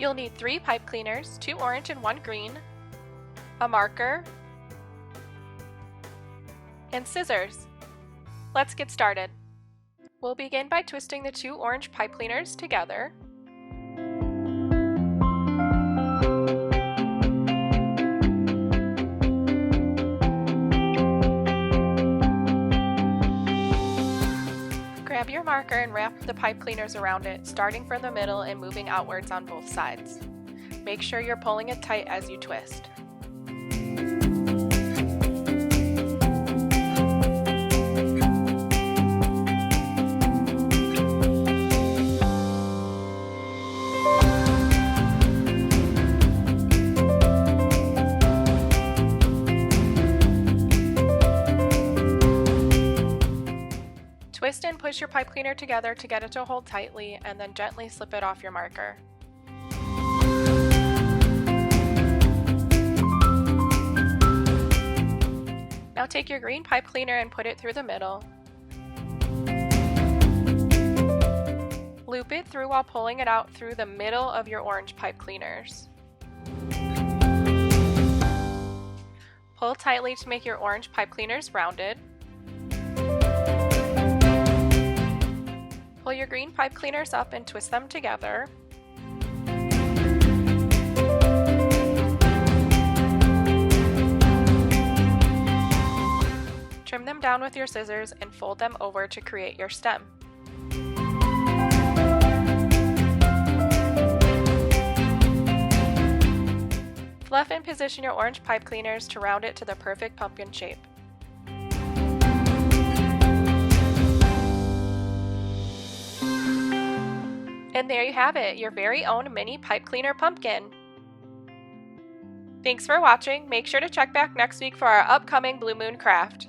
You'll need 3 pipe cleaners, 2 orange and 1 green, a marker, and scissors. Let's get started. We'll begin by twisting the 2 orange pipe cleaners together. Grab your marker and wrap the pipe cleaners around it, starting from the middle and moving outwards on both sides. Make sure you're pulling it tight as you twist. Twist and push your pipe cleaner together to get it to hold tightly, and then gently slip it off your marker. Now take your green pipe cleaner and put it through the middle. Loop it through while pulling it out through the middle of your orange pipe cleaners. Pull tightly to make your orange pipe cleaners rounded. Pull your green pipe cleaners up and twist them together. Trim them down with your scissors and fold them over to create your stem. Fluff and position your orange pipe cleaners to round it to the perfect pumpkin shape. And there you have it, your very own mini pipe cleaner pumpkin. Thanks for watching. Make sure to check back next week for our upcoming Blue Moon Craft.